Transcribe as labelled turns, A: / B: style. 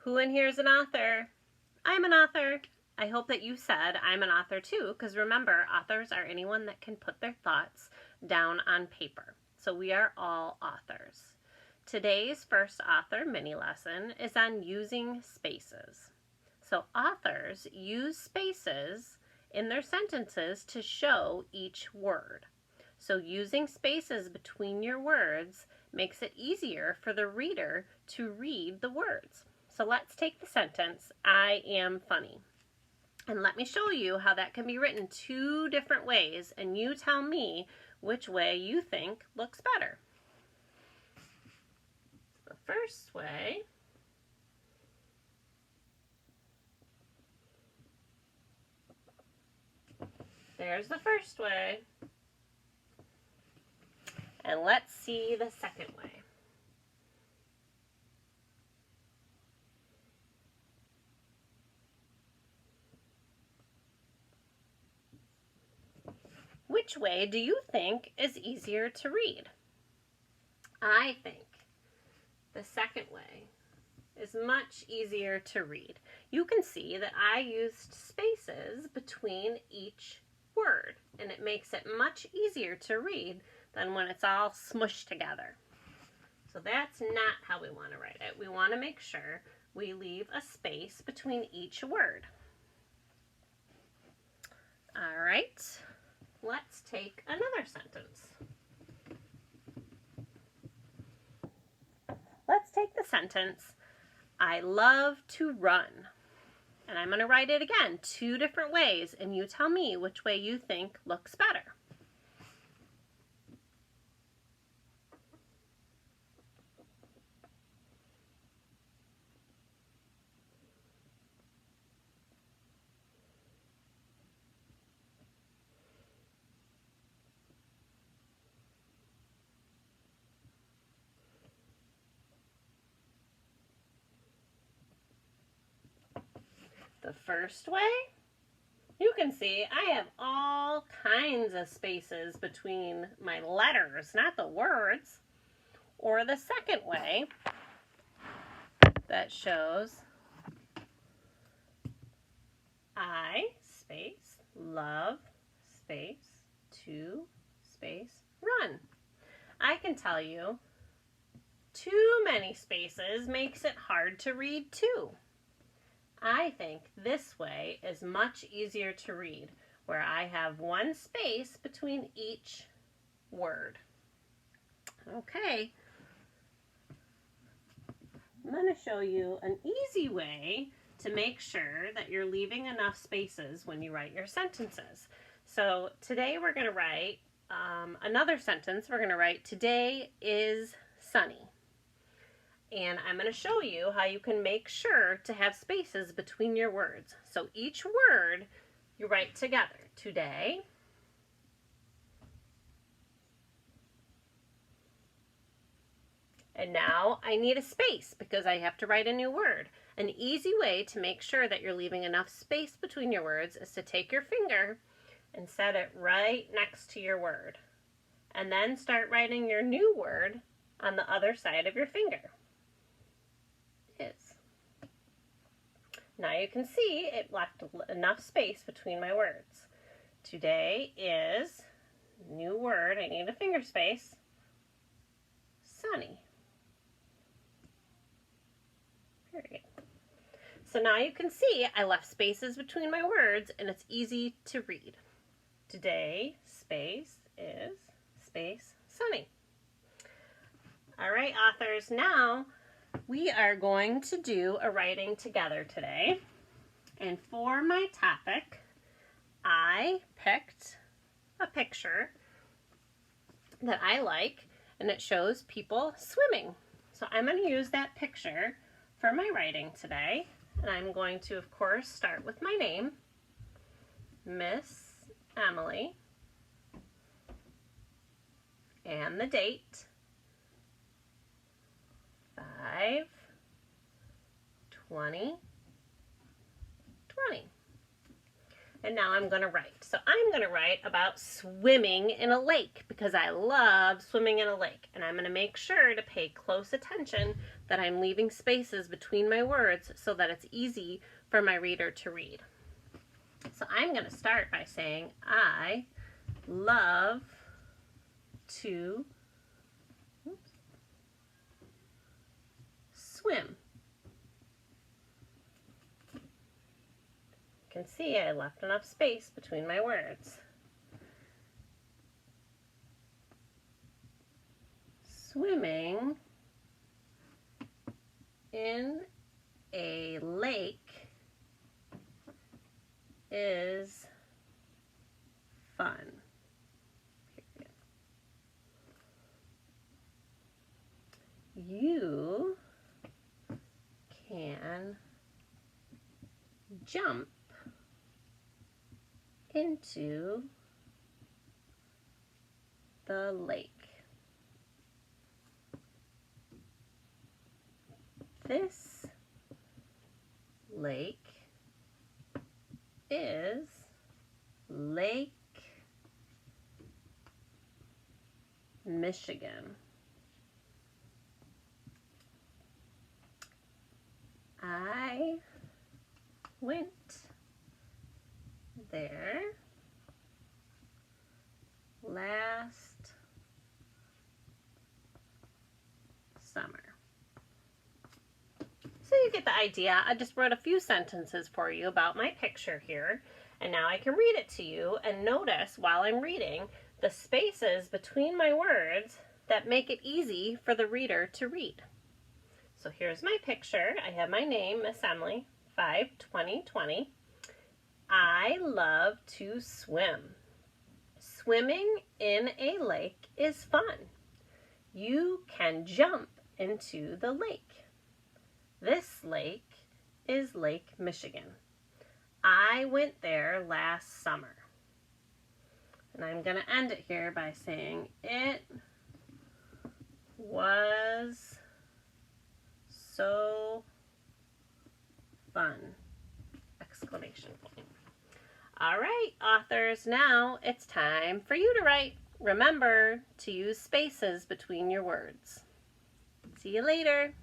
A: Who in here is an author? I'm an author. I hope that you said I'm an author too, because remember, authors are anyone that can put their thoughts down on paper. So we are all authors. Today's first author mini lesson is on using spaces. So authors use spaces in their sentences to show each word. So using spaces between your words makes it easier for the reader to read the words. So let's take the sentence, I am funny. And let me show you how that can be written two different ways, and you tell me which way you think looks better. The first way there's the first way. And let's see the second way. Which way do you think is easier to read? I think the second way is much easier to read. You can see that I used spaces between each word, and it makes it much easier to read than when it's all smushed together. So that's not how we want to write it. We want to make sure we leave a space between each word. All right, let's take another sentence. Let's take the sentence, I love to run. And I'm going to write it again, two different ways, and you tell me which way you think looks better. The first way, you can see I have all kinds of spaces between my letters, not the words. Or the second way, that shows I space love space to space run. I can tell you too many spaces makes it hard to read too. I think this way is much easier to read, where I have one space between each word. Okay, I'm going to show you an easy way to make sure that you're leaving enough spaces when you write your sentences. So today we're going to write another sentence. We're going to write, today is sunny. And I'm going to show you how you can make sure to have spaces between your words. So each word you write together. Today. And now I need a space because I have to write a new word. An easy way to make sure that you're leaving enough space between your words is to take your finger and set it right next to your word. And then start writing your new word on the other side of your finger. Is. Now you can see it left enough space between my words. Today is, new word, I need a finger space, sunny. Period. So now you can see I left spaces between my words and it's easy to read. Today, space, is, space, sunny. All right, authors, now we are going to do a writing together today. And for my topic, I picked a picture that I like, and it shows people swimming. So I'm going to use that picture for my writing today. And I'm going to, of course, start with my name, Miss Emily, and the date, 5/20/20. And now I'm going to write. So I'm going to write about swimming in a lake because I love swimming in a lake. And I'm going to make sure to pay close attention that I'm leaving spaces between my words so that it's easy for my reader to read. So I'm going to start by saying, I love to swim. You can see I left enough space between my words. Swimming in a lake is fun. You can jump into the lake. This lake is Lake Michigan. I went there last summer. So you get the idea. I just wrote a few sentences for you about my picture here, and now I can read it to you and notice while I'm reading the spaces between my words that make it easy for the reader to read. So here's my picture. I have my name, Miss Emily, 5/20/20. I love to swim. Swimming in a lake is fun. You can jump into the lake. This lake is Lake Michigan. I went there last summer. And I'm going to end it here by saying it was so fun! Exclamation point. All right, authors, now it's time for you to write. Remember to use spaces between your words. See you later.